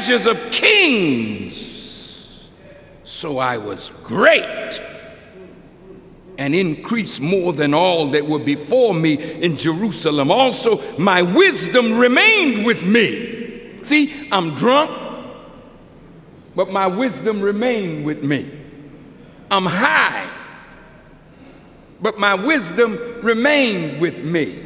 treasures of kings. So I was great and increased more than all that were before me in Jerusalem. Also, my wisdom remained with me. See, I'm drunk, but my wisdom remained with me. I'm high, but my wisdom remained with me.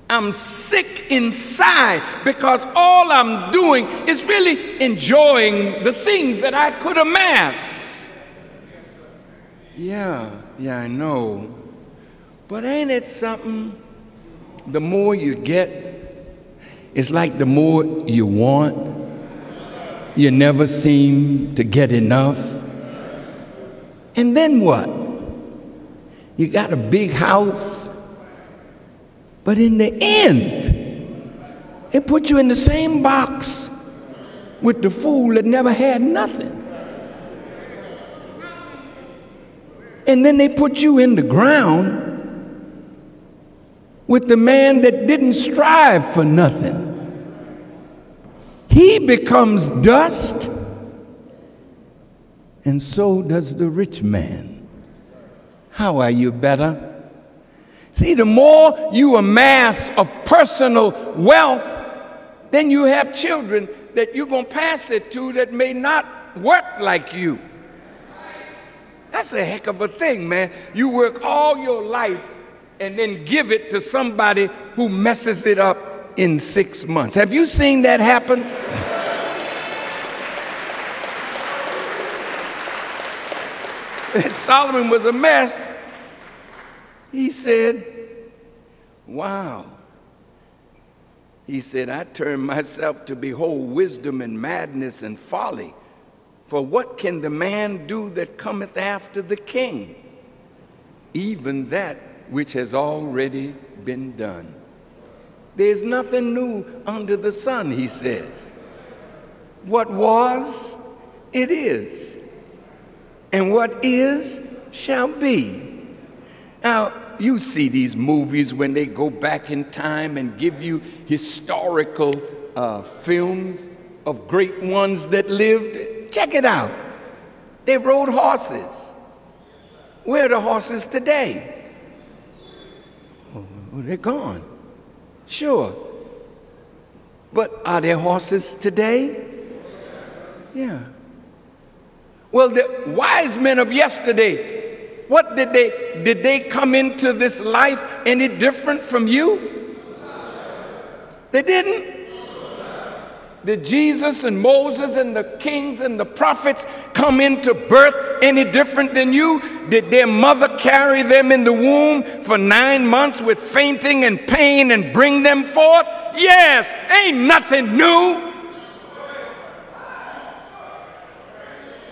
I'm sick inside because all I'm doing is really enjoying the things that I could amass. Yeah, I know. But ain't it something? The more you get, it's like the more you want. You never seem to get enough. And then what? You got a big house, but in the end, it put you in the same box with the fool that never had nothing. And then they put you in the ground with the man that didn't strive for nothing. He becomes dust, and so does the rich man. How are you better? See, the more you amass of personal wealth, then you have children that you're going to pass it to that may not work like you. That's a heck of a thing, man. You work all your life and then give it to somebody who messes it up in 6 months. Have you seen that happen? Solomon was a mess. He said, wow. He said, I turned myself to behold wisdom and madness and folly. For what can the man do that cometh after the king? Even that which has already been done. There's nothing new under the sun, he says. What was, it is. And what is, shall be. Now, you see these movies when they go back in time and give you historical films of great ones that lived. Check it out. They rode horses. Where are the horses today? Oh, they're gone. Sure. But are there horses today? Yeah. Well, the wise men of yesterday, what did they come into this life any different from you? They didn't. Did Jesus and Moses and the kings and the prophets come into birth any different than you? Did their mother carry them in the womb for 9 months with fainting and pain and bring them forth? Yes, ain't nothing new.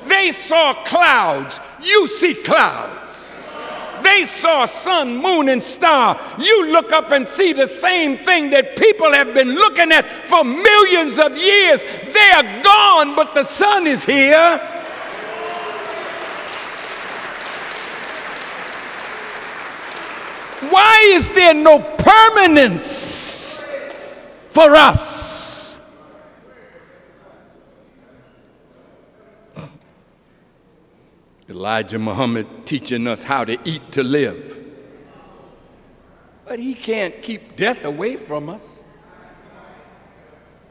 They saw clouds, you see clouds. They saw sun, moon, and star. You look up and see the same thing that people have been looking at for millions of years. They are gone, but the sun is here. Why is there no permanence for us? Elijah Muhammad teaching us how to eat to live. But he can't keep death away from us.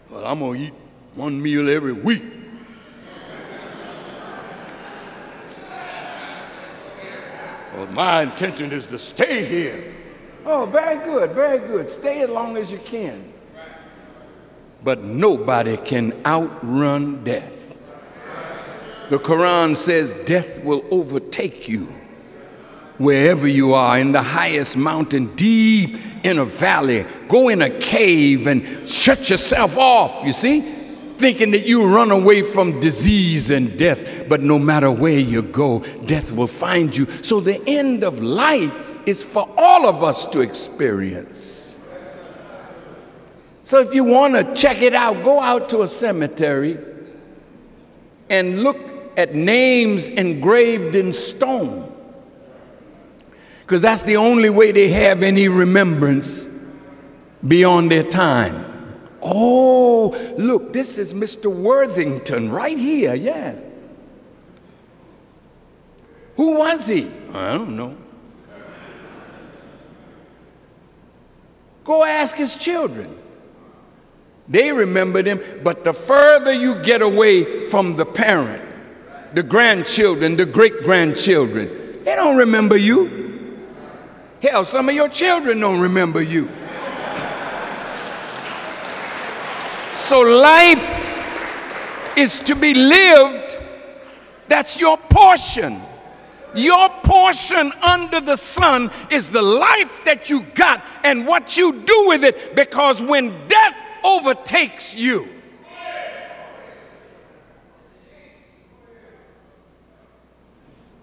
Well, I'm going to eat one meal every week. Well, my intention is to stay here. Oh, very good, very good. Stay as long as you can. But nobody can outrun death. The Quran says death will overtake you wherever you are, in the highest mountain, deep in a valley. Go in a cave and shut yourself off, you see, thinking that you run away from disease and death. But no matter where you go, death will find you. So the end of life is for all of us to experience. So if you want to check it out, go out to a cemetery and look at names engraved in stone, because that's the only way they have any remembrance beyond their time. Oh, look, this is Mr. Worthington right here, yeah. Who was he? I don't know. Go ask his children. They remembered him, but the further you get away from the parent, the grandchildren, the great-grandchildren, they don't remember you. Hell, some of your children don't remember you. So life is to be lived. That's your portion. Your portion under the sun is the life that you got and what you do with it, because when death overtakes you,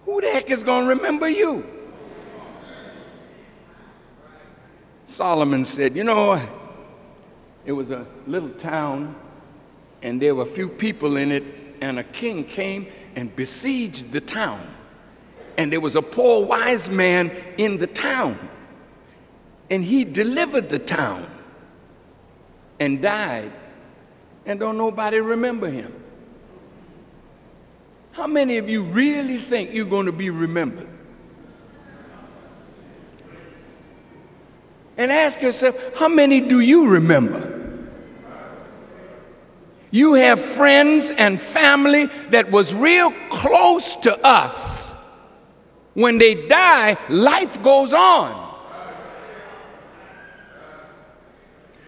who the heck is going to remember you? Solomon said, you know, it was a little town and there were a few people in it, and a king came and besieged the town. And there was a poor wise man in the town, and he delivered the town and died, and don't nobody remember him. How many of you really think you're going to be remembered? And ask yourself, how many do you remember? You have friends and family that was real close to us. When they die, life goes on.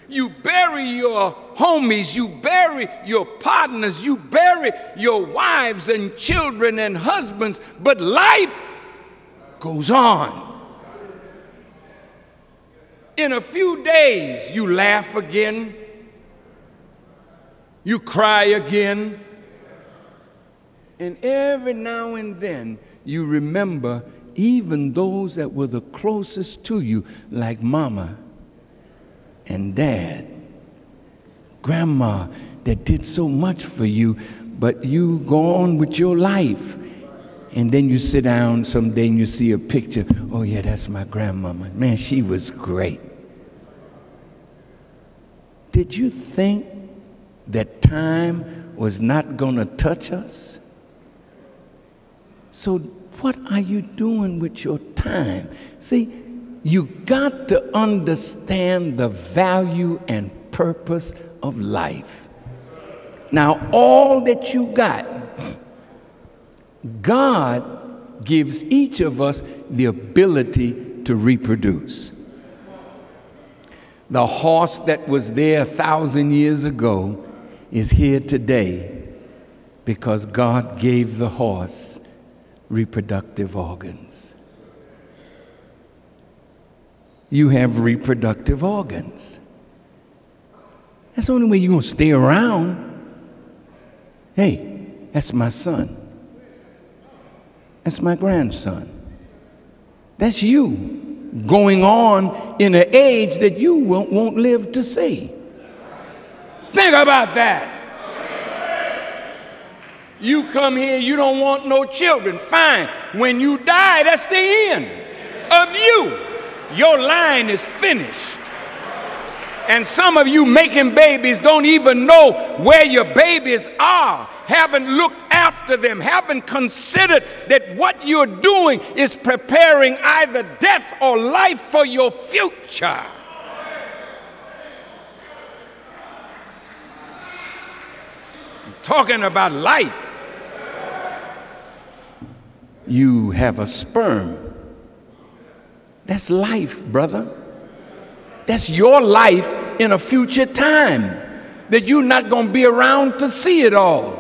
You bury your homies, you bury your partners, you bury your wives and children and husbands, but life goes on. In a few days, you laugh again, you cry again, and every now and then, you remember even those that were the closest to you, like mama and dad, grandma, that did so much for you, but you go on with your life. And then you sit down someday and you see a picture. Oh yeah, that's my grandmama. Man, she was great. Did you think that time was not going to touch us? So what are you doing with your time? See, you got to understand the value and purpose of life. Now, all that you got, God gives each of us the ability to reproduce. The horse that was there 1,000 years ago is here today because God gave the horse reproductive organs. You have reproductive organs. That's the only way you're going to stay around. Hey, that's my son. That's my grandson. That's you going on in an age that you won't live to see. Think about that. You come here, you don't want no children. Fine. When you die, that's the end of you. Your line is finished. And some of you making babies don't even know where your babies are, haven't looked after them, haven't considered that what you're doing is preparing either death or life for your future. I'm talking about life. You have a sperm. That's life, brother. That's your life in a future time that you're not going to be around to see it all.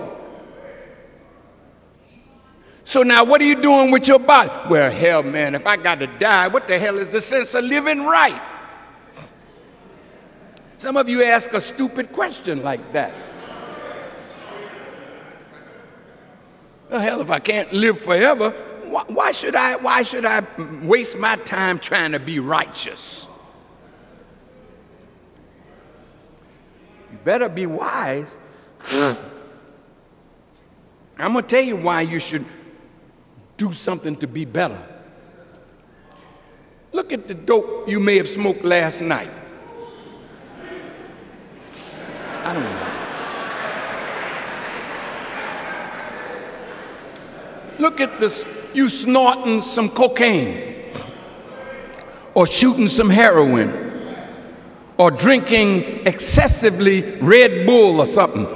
So now what are you doing with your body? Well, hell, man, if I got to die, what the hell is the sense of living right? Some of you ask a stupid question like that. Well, hell, if I can't live forever, why should I waste my time trying to be righteous? You better be wise. I'm going to tell you why you should do something to be better. Look at the dope you may have smoked last night. I don't know. Look at this, you snorting some cocaine, or shooting some heroin, or drinking excessively Red Bull or something.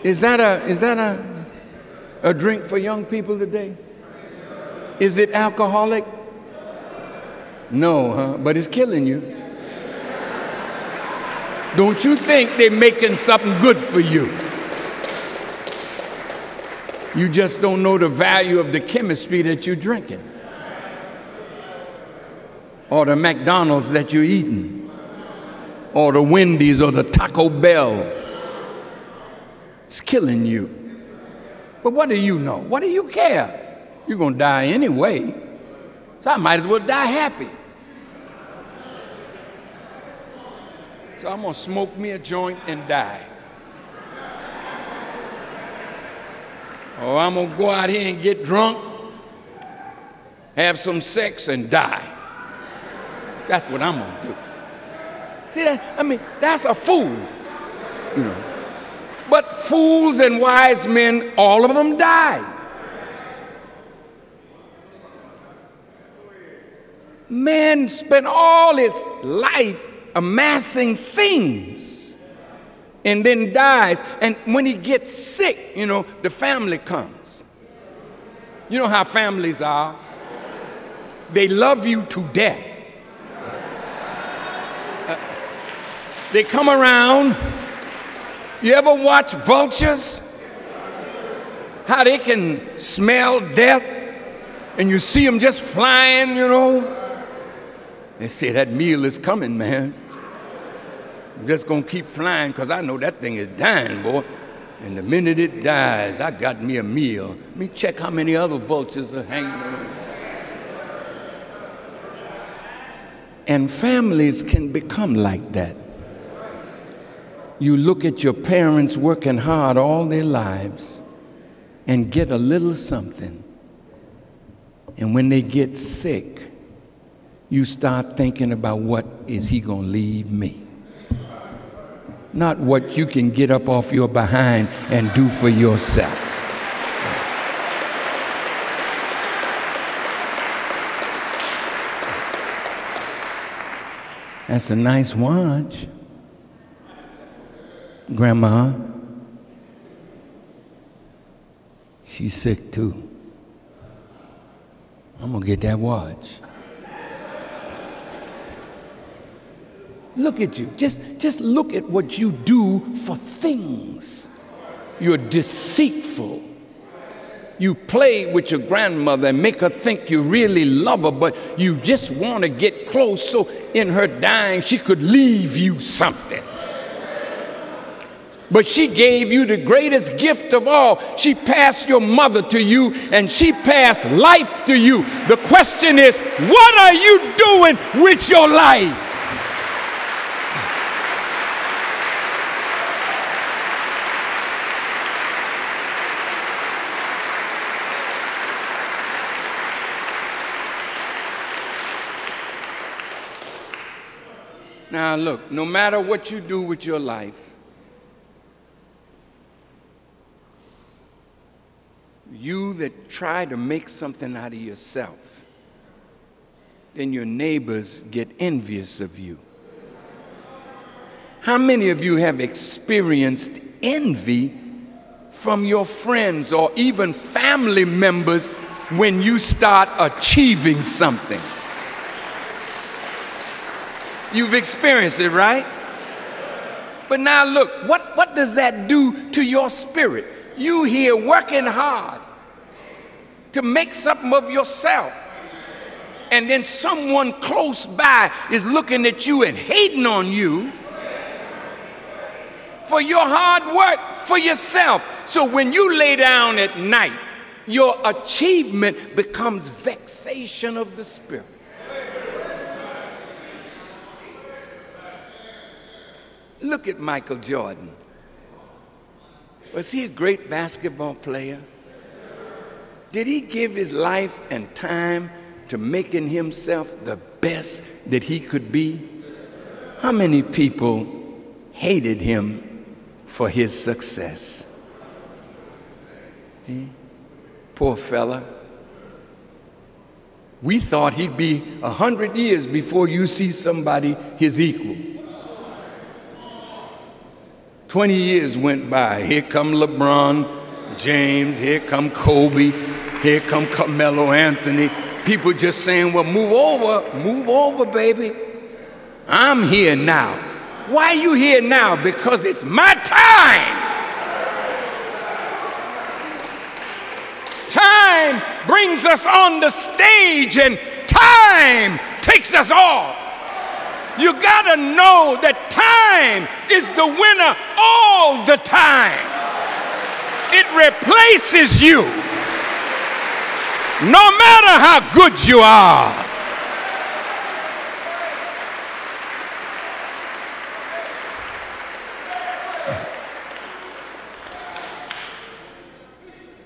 Is that a drink for young people today? Is it alcoholic? No, huh? But it's killing you. Don't you think they're making something good for you? You just don't know the value of the chemistry that you're drinking, or the McDonald's that you're eating, or the Wendy's or the Taco Bell. It's killing you. But what do you know? What do you care? You're going to die anyway, so I might as well die happy. So I'm going to smoke me a joint and die. Or I'm going to go out here and get drunk, have some sex, and die. That's what I'm going to do. See that? I mean, that's a fool, you know. But fools and wise men, all of them die. Man spent all his life amassing things and then dies. And when he gets sick, you know, the family comes. You know how families are. They love you to death. They come around. You ever watch vultures? How they can smell death, and you see them just flying, you know. They say, that meal is coming, man. I'm just gonna keep flying because I know that thing is dying, boy. And the minute it dies, I got me a meal. Let me check how many other vultures are hanging around. And families can become like that. You look at your parents working hard all their lives and get a little something. And when they get sick, you start thinking about, what is he going to leave me? Not what you can get up off your behind and do for yourself. That's a nice watch. Grandma, she's sick too. I'm gonna get that watch. Look at you. Just look at what you do for things. You're deceitful. You play with your grandmother and make her think you really love her, but you just want to get close so in her dying she could leave you something. But she gave you the greatest gift of all. She passed your mother to you, and she passed life to you. The question is, what are you doing with your life? Now look, no matter what you do with your life, you that try to make something out of yourself, then your neighbors get envious of you. How many of you have experienced envy from your friends or even family members when you start achieving something? You've experienced it, right? But now look, what does that do to your spirit? You here working hard to make something of yourself, and then someone close by is looking at you and hating on you for your hard work for yourself. So when you lay down at night, your achievement becomes vexation of the spirit. Look at Michael Jordan. Was he a great basketball player? Did he give his life and time to making himself the best that he could be? How many people hated him for his success. Poor fella. We thought he'd be 100 years before you see somebody his equal. 20 years went by. Here come LeBron James, here come Kobe, here come Carmelo Anthony. People just saying, well, move over, baby. I'm here now. Why are you here now? Because it's my time. Time brings us on the stage and time takes us off. You gotta know that time is the winner all the time. It replaces you. No matter how good you are.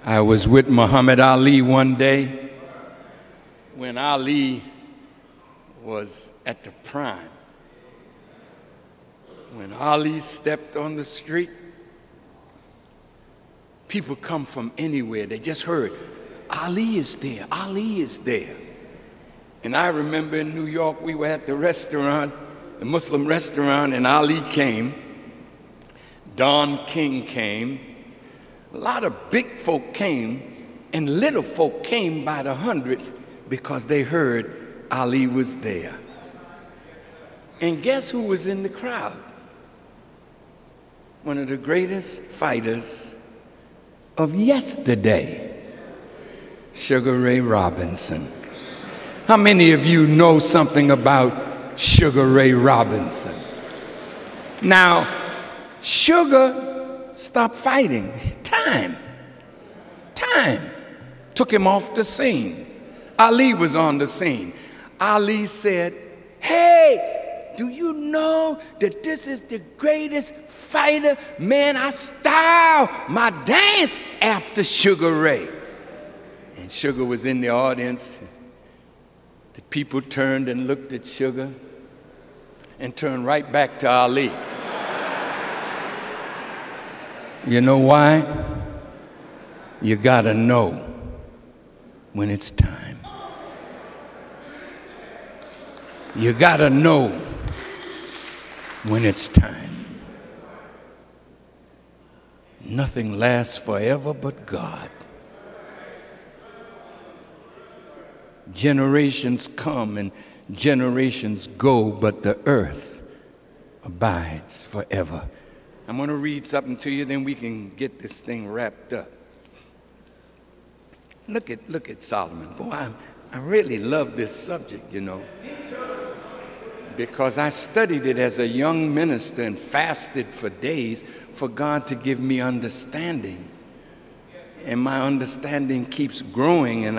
I was with Muhammad Ali one day when Ali was at the prime. When Ali stepped on the street, people come from anywhere. They just heard, Ali is there, Ali is there. And I remember in New York, we were at the restaurant, the Muslim restaurant, and Ali came. Don King came. A lot of big folk came, and little folk came by the hundreds because they heard Ali was there. And guess who was in the crowd? One of the greatest fighters of yesterday, Sugar Ray Robinson. How many of you know something about Sugar Ray Robinson? Now, Sugar stopped fighting. Time took him off the scene. Ali was on the scene. Ali said, hey, do you know that this is the greatest fighter? Man, I style my dance after Sugar Ray. And Sugar was in the audience. The people turned and looked at Sugar and turned right back to Ali. You know why? You gotta know when it's time. You gotta know when it's time. Nothing lasts forever but God. Generations come and generations go, but the earth abides forever. I'm going to read something to you, then we can get this thing wrapped up. Look at Solomon. Boy, I really love this subject, you know, because I studied it as a young minister and fasted for days for God to give me understanding. And my understanding keeps growing, and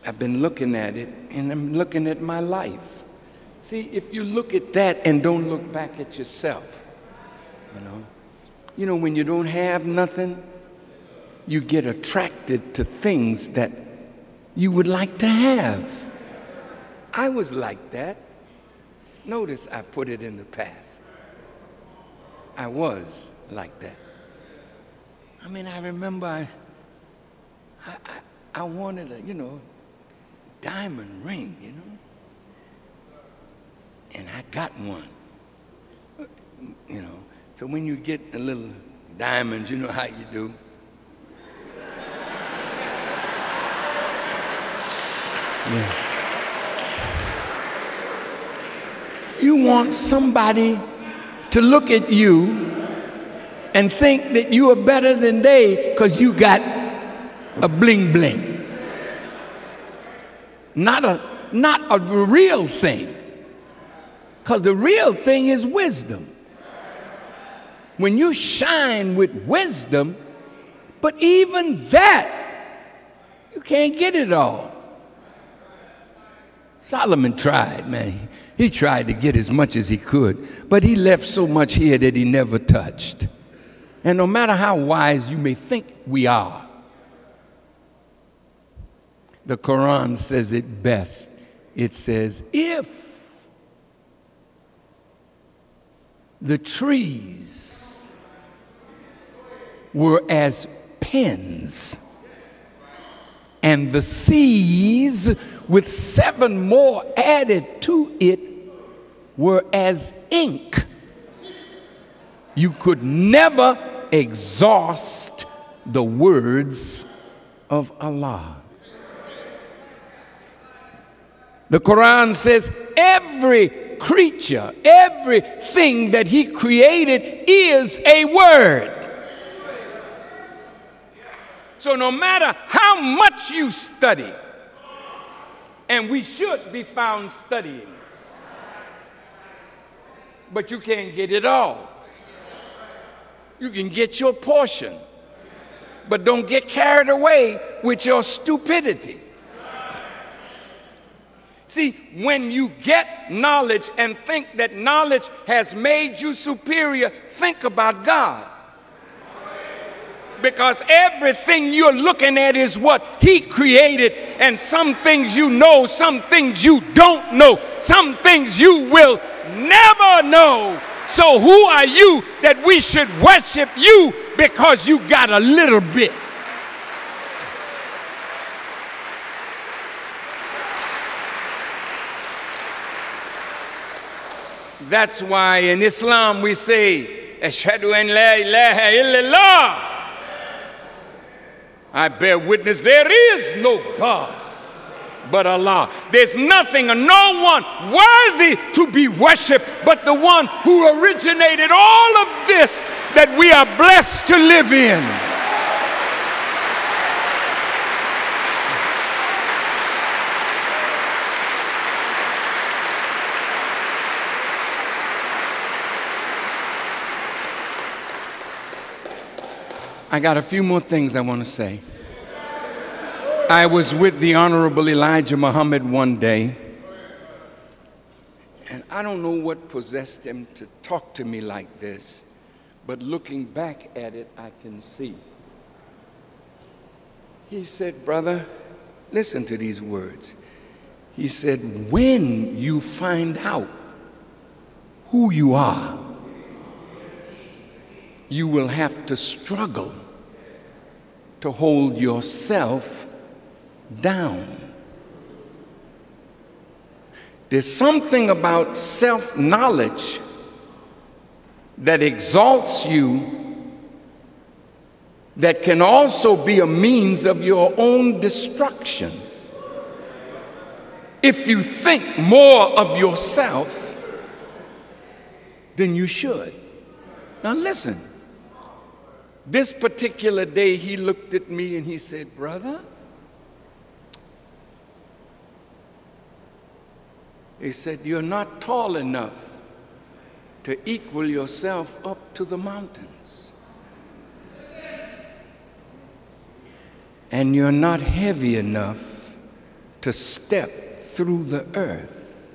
I've been looking at it, and I'm looking at my life. See, if you look at that and don't look back at yourself, you know, when you don't have nothing, you get attracted to things that you would like to have. I was like that. Notice I put it in the past. I was like that. I mean, I remember I wanted a, diamond ring, and I got one, So when you get the little diamonds, you know how you do. Yeah. You want somebody to look at you and think that you are better than they because you got a bling bling. Not a real thing, because the real thing is wisdom. When you shine with wisdom, but even that, you can't get it all. Solomon tried, man. He tried to get as much as he could, but he left so much here that he never touched. And no matter how wise you may think we are, the Quran says it best. It says, if the trees were as pens, and the seas, with 7 more added to it, were as ink. You could never exhaust the words of Allah. The Quran says every creature, everything that He created is a word. So no matter how much you study, and we should be found studying, but you can't get it all. You can get your portion, but don't get carried away with your stupidity. See, when you get knowledge and think that knowledge has made you superior, think about God. Because everything you're looking at is what He created, and some things you know, some things you don't know, some things you will never know. So who are you that we should worship you because you got a little bit? That's why in Islam we say, Ashhadu an la ilaha illallah. I bear witness there is no God but Allah. There's nothing and no one worthy to be worshipped but the one who originated all of this that we are blessed to live in. I got a few more things I want to say. I was with the Honorable Elijah Muhammad one day, and I don't know what possessed him to talk to me like this, but looking back at it, I can see. He said, brother, listen to these words. He said, when you find out who you are, you will have to struggle to hold yourself down. There's something about self-knowledge that exalts you that can also be a means of your own destruction. If you think more of yourself than you should. Now listen. This particular day, he looked at me and he said, brother, he said, you're not tall enough to equal yourself up to the mountains. And you're not heavy enough to step through the earth.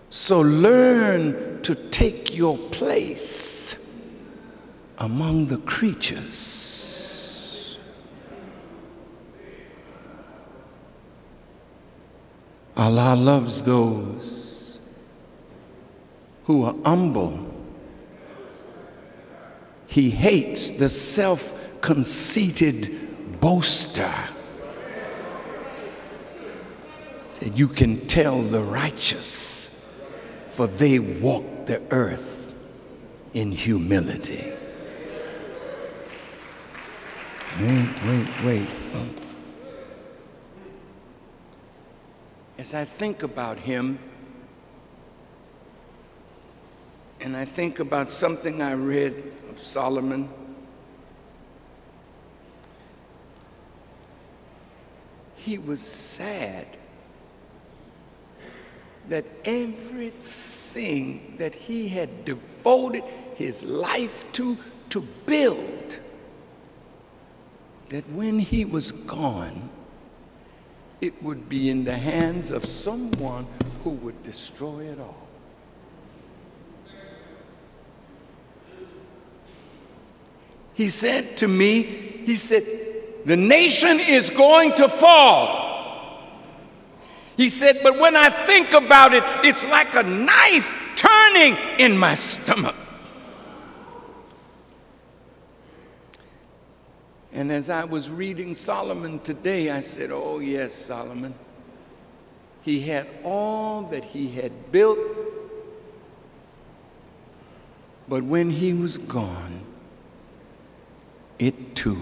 So learn to take your place among the creatures. Allah loves those who are humble. He hates the self-conceited boaster. He said, you can tell the righteous, for they walk the earth in humility. Wait. As I think about him, and I think about something I read of Solomon, he was sad that everything that he had devoted his life to build, that when he was gone, it would be in the hands of someone who would destroy it all. He said to me, he said, the nation is going to fall. He said, but when I think about it, it's like a knife turned burning in my stomach. And as I was reading Solomon today, I said, oh yes, Solomon. He had all that he had built, but when he was gone, it too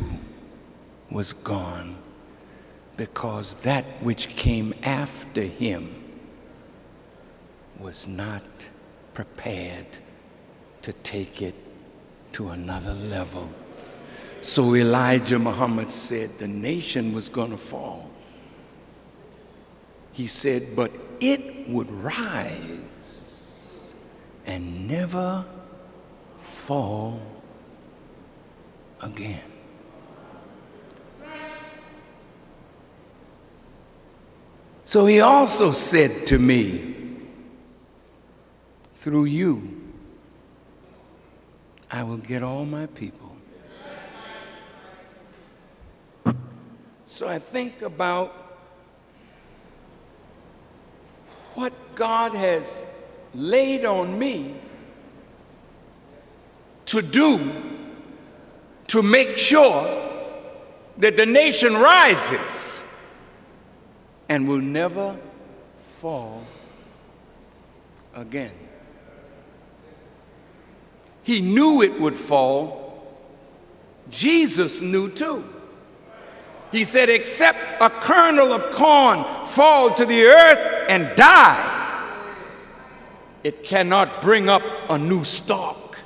was gone, because that which came after him was not prepared to take it to another level. So Elijah Muhammad said the nation was going to fall. He said, but it would rise and never fall again. So he also said to me, through you, I will get all my people. So I think about what God has laid on me to do to make sure that the nation rises and will never fall again. He knew it would fall. Jesus knew too. He said, except a kernel of corn fall to the earth and die, it cannot bring up a new stalk.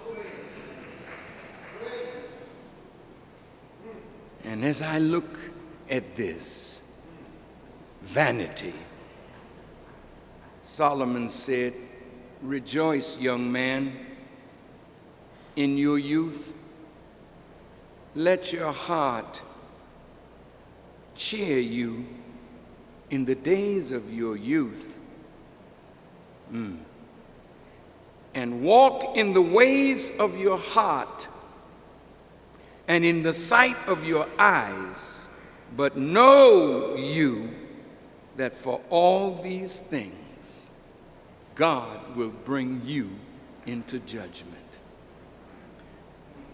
And as I look at this, vanity, Solomon said, rejoice, young man, in your youth. Let your heart cheer you in the days of your youth, and walk in the ways of your heart and in the sight of your eyes. But know you that for all these things God will bring you into judgment.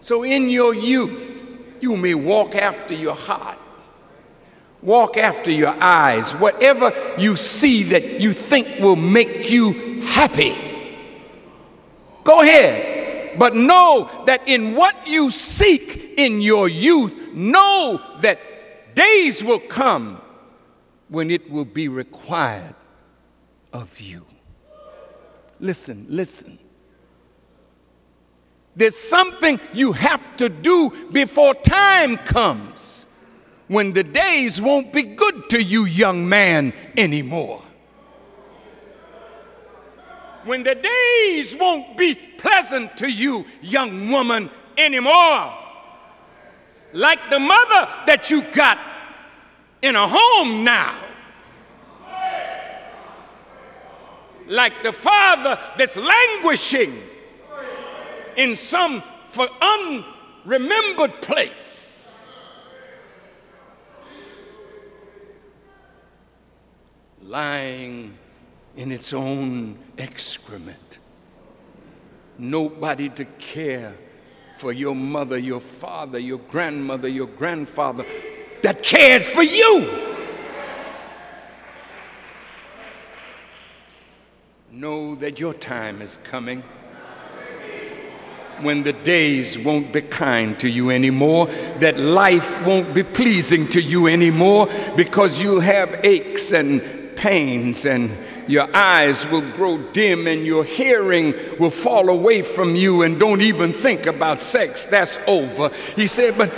So in your youth, you may walk after your heart, walk after your eyes, whatever you see that you think will make you happy. Go ahead, but know that in what you seek in your youth, know that days will come when it will be required of you. Listen, listen. There's something you have to do before time comes when the days won't be good to you, young man, anymore. When the days won't be pleasant to you, young woman, anymore. Like the mother that you got in a home now. Like the father that's languishing in some unremembered place. Lying in its own excrement. Nobody to care for your mother, your father, your grandmother, your grandfather that cared for you. Know that your time is coming when the days won't be kind to you anymore, that life won't be pleasing to you anymore, because you'll have aches and pains, and your eyes will grow dim, and your hearing will fall away from you, and don't even think about sex. That's over. He said, but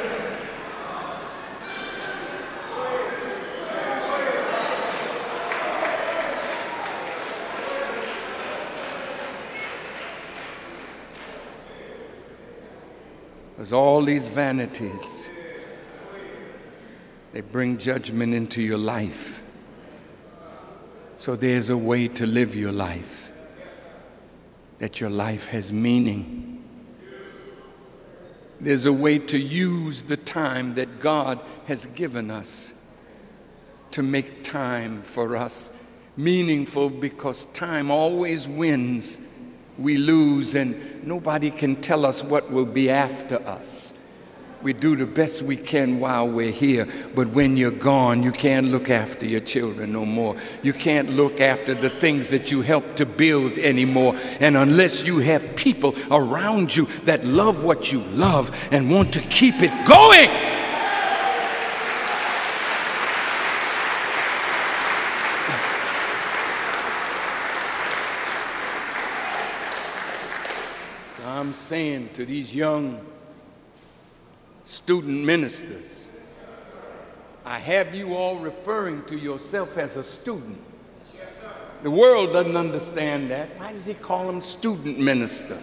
there's all these vanities. They bring judgment into your life. So there's a way to live your life, that your life has meaning. There's a way to use the time that God has given us to make time for us meaningful, because time always wins we lose, and nobody can tell us what will be after us. We do the best we can while we're here, but when you're gone, you can't look after your children no more. You can't look after the things that you helped to build anymore. And unless you have people around you that love what you love and want to keep it going, so I'm saying to these young student ministers, I have you all referring to yourself as a student. The world doesn't understand that. Why does he call them student minister?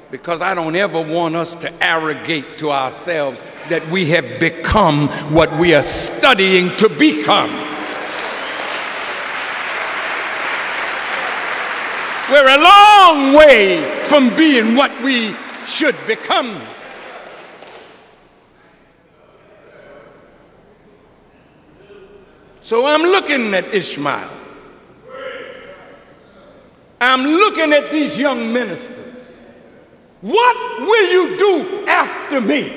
Because I don't ever want us to arrogate to ourselves that we have become what we are studying to become. We're a long way from being what we should become. So I'm looking at Ishmael. I'm looking at these young ministers. What will you do after me?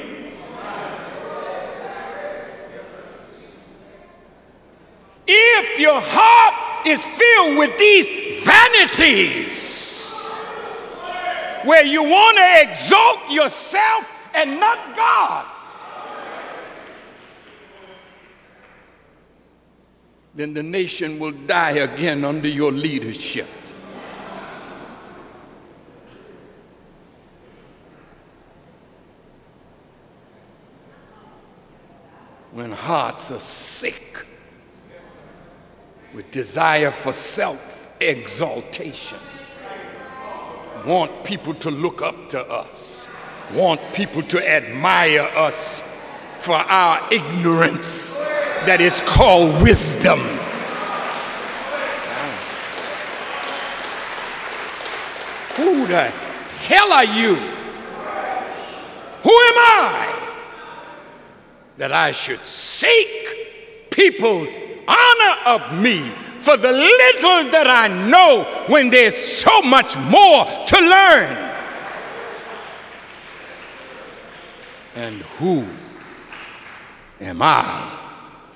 If your heart is filled with these vanities, where you want to exalt yourself and not God, then the nation will die again under your leadership. When hearts are sick with desire for self-exaltation, want people to look up to us, want people to admire us for our ignorance that is called wisdom. Who the hell are you? Who am I that I should seek people's honor of me for the little that I know when there's so much more to learn? And who am I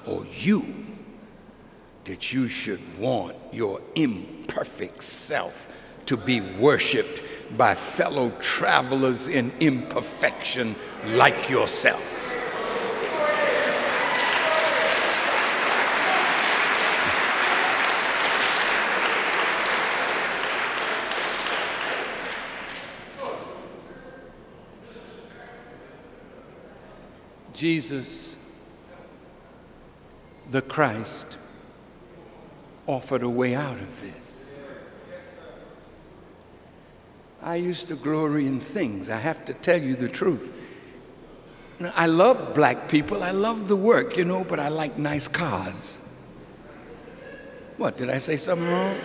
or you that you should want your imperfect self to be worshiped by fellow travelers in imperfection like yourself? Jesus, the Christ, offered a way out of this. I used to glory in things. I have to tell you the truth. You know, I love black people. I love the work, you know, but I like nice cars. What, did I say something wrong?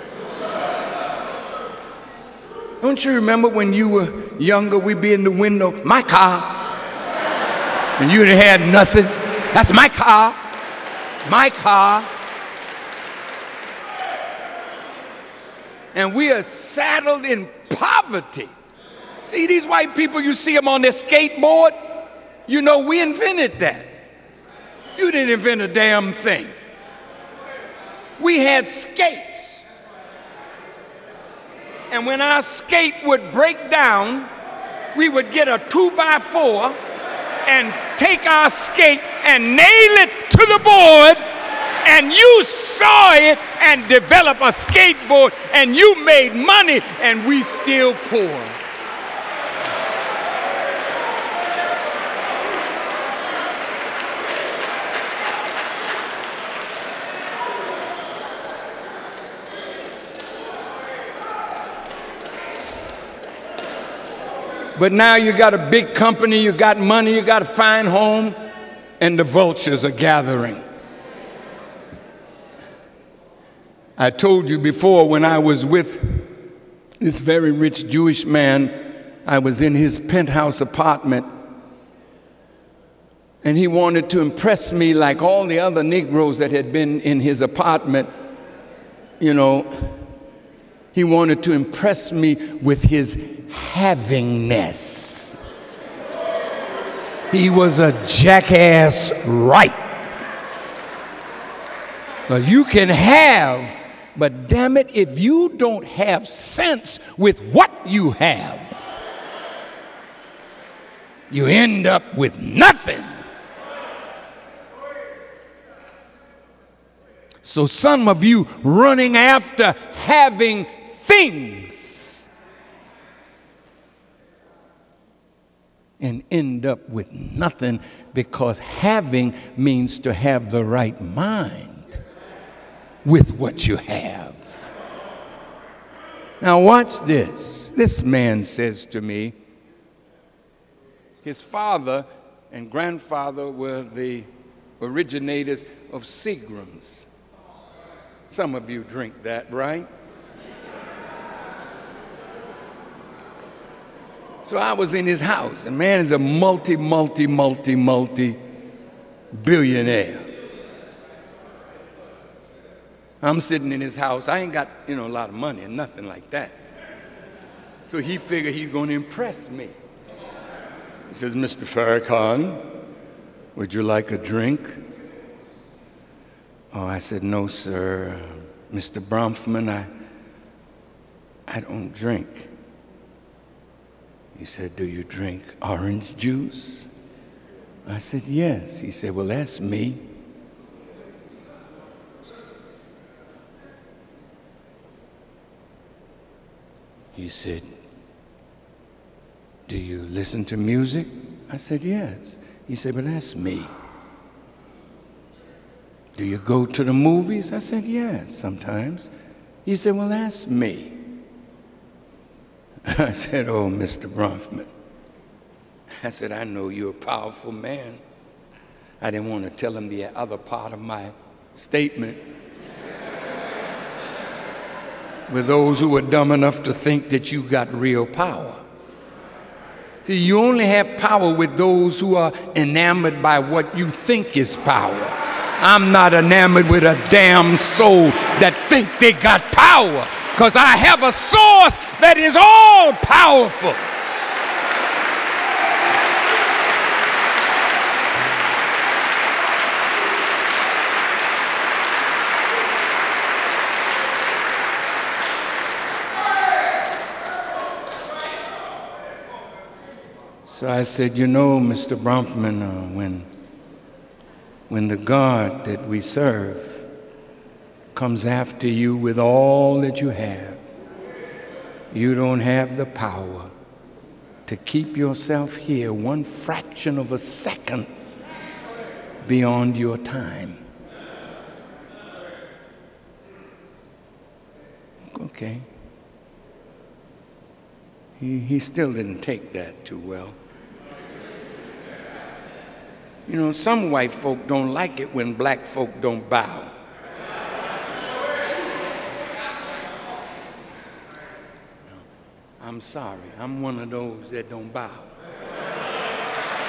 Don't you remember when you were younger, we'd be in the window, my car, and you didn't have nothing? That's my car. My car. And we are saddled in poverty. See these white people, you see them on their skateboard? You know, we invented that. You didn't invent a damn thing. We had skates. And when our skate would break down, we would get a 2x4 and take our skate and nail it to the board, and you saw it and developed a skateboard, and you made money, and we still poor. But now you got a big company, you got money, you got a fine home, and the vultures are gathering. I told you before, when I was with this very rich Jewish man, I was in his penthouse apartment, and he wanted to impress me like all the other Negroes that had been in his apartment. You know, He wanted to impress me with his havingness. He was a jackass, right? Because you can have, but damn it, if you don't have sense with what you have, you end up with nothing. So some of you running after having things and end up with nothing, because having means to have the right mind with what you have. Now watch this. This man says to me, his father and grandfather were the originators of Seagrams. Some of you drink that, right? So I was in his house, and man is a multi-billionaire. I'm sitting in his house. I ain't got, a lot of money and nothing like that. So he figured he's going to impress me. He says, Mr. Farrakhan, would you like a drink? Oh, I said, no, sir. Mr. Bronfman, I don't drink. He said, do you drink orange juice? I said, yes. He said, well, that's me. He said, do you listen to music? I said, yes. He said, well, that's me. Do you go to the movies? I said, yes, sometimes. He said, well, that's me. I said, oh, Mr. Bronfman. I said, I know you're a powerful man. I didn't want to tell him the other part of my statement. With those who are dumb enough to think that you got real power. See, you only have power with those who are enamored by what you think is power. I'm not enamored with a damn soul that think they got power, because I have a source that is all powerful. So I said, Mr. Bronfman, when the God that we serve comes after you with all that you have, you don't have the power to keep yourself here one fraction of a second beyond your time. Okay. He still didn't take that too well. Some white folk don't like it when black folk don't bow. I'm sorry, I'm one of those that don't bow.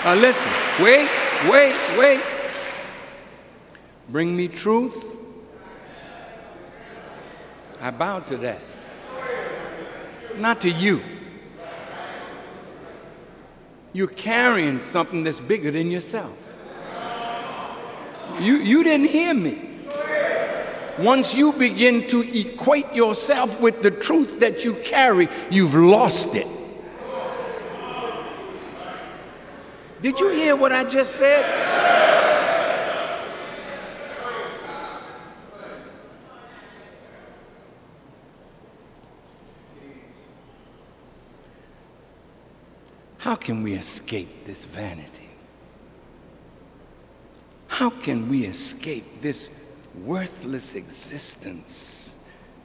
Now listen, wait. Bring me truth, I bow to that. Not to you. You're carrying something that's bigger than yourself. You didn't hear me. Once you begin to equate yourself with the truth that you carry, you've lost it. Did you hear what I just said? How can we escape this vanity? How can we escape this worthless existence,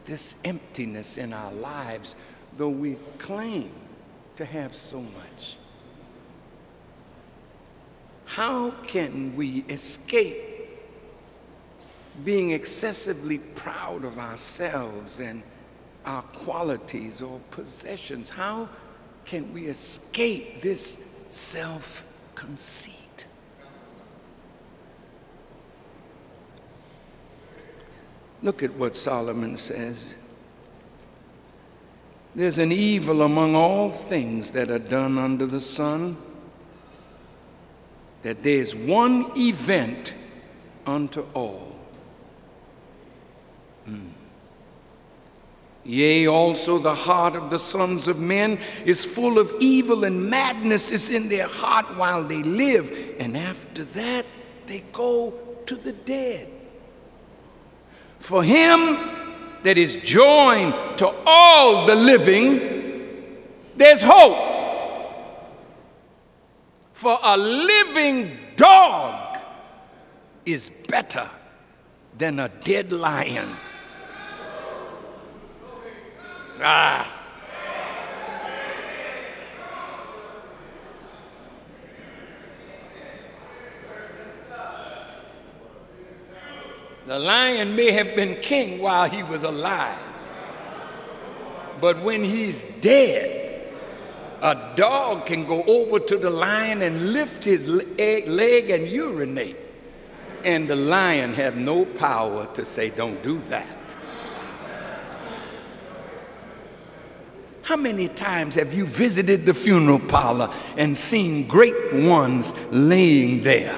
this emptiness in our lives, though we claim to have so much? How can we escape being excessively proud of ourselves and our qualities or possessions? How can we escape this self-conceit? Look at what Solomon says. There's an evil among all things that are done under the sun, that there's one event unto all. Yea, also the heart of the sons of men is full of evil, and madness is in their heart while they live, and after that they go to the dead. For him that is joined to all the living, there's hope. For a living dog is better than a dead lion. The lion may have been king while he was alive, but when he's dead, a dog can go over to the lion and lift his leg and urinate, and the lion have no power to say, don't do that. How many times have you visited the funeral parlor and seen great ones laying there?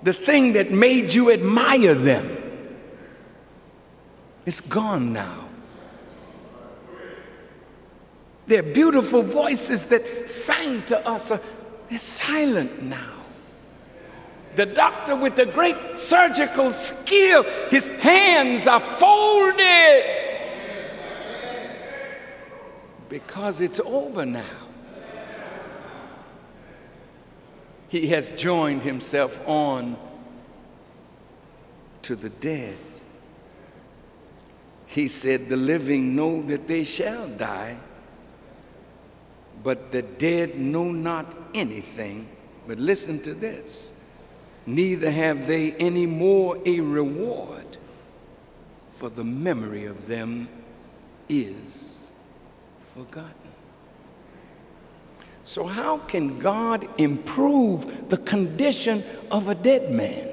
The thing that made you admire them is gone now. Their beautiful voices that sang to us, they're silent now. The doctor with the great surgical skill, his hands are folded because it's over now. He has joined himself on to the dead. He said, the living know that they shall die, but the dead know not anything. But listen to this. Neither have they any more a reward, for the memory of them is forgotten. So how can God improve the condition of a dead man?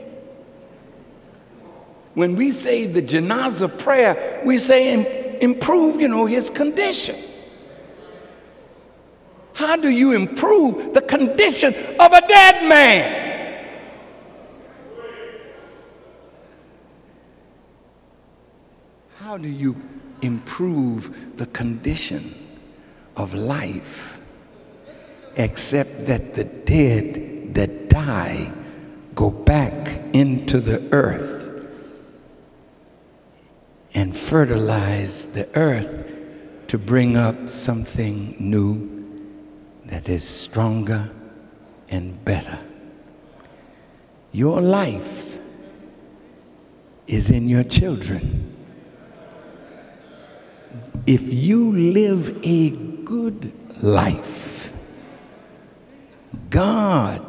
When we say the janazah prayer, we say improve, his condition. How do you improve the condition of a dead man? How do you improve the condition of life except that the dead that die go back into the earth and fertilize the earth to bring up something new that is stronger and better? Your life is in your children. If you live a good life, God,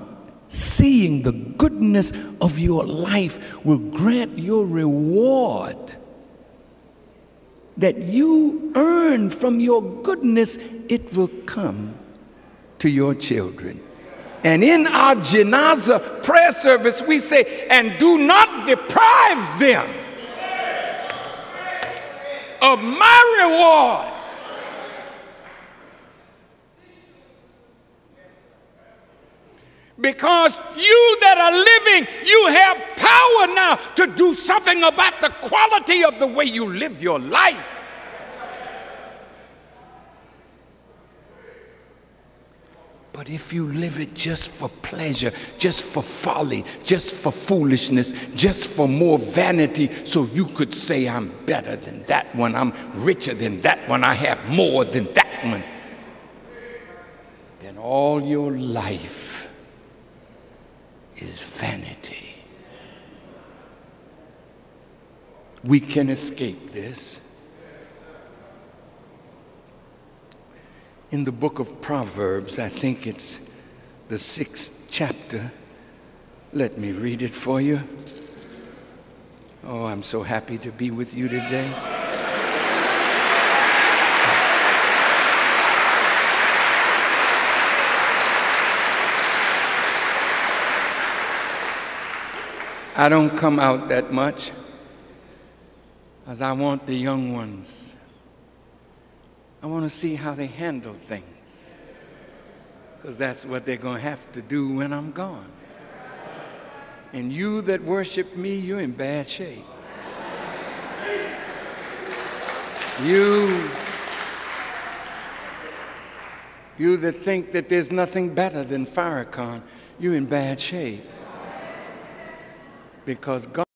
seeing the goodness of your life, will grant your reward that you earned from your goodness. It will come to your children. And in our janazah prayer service, we say, and do not deprive them of my reward. Because you that are living, you have power now to do something about the quality of the way you live your life. But if you live it just for pleasure, just for folly, just for foolishness, just for more vanity, so you could say, I'm better than that one, I'm richer than that one, I have more than that one, then all your life is vanity. We can escape this. In the book of Proverbs, I think it's the 6th chapter. Let me read it for you. Oh, I'm so happy to be with you today. I don't come out that much. because I want the young ones. I want to see how they handle things, because that's what they're going to have to do when I'm gone. And you that worship me, you're in bad shape. You that think that there's nothing better than Farrakhan, you're in bad shape. Because God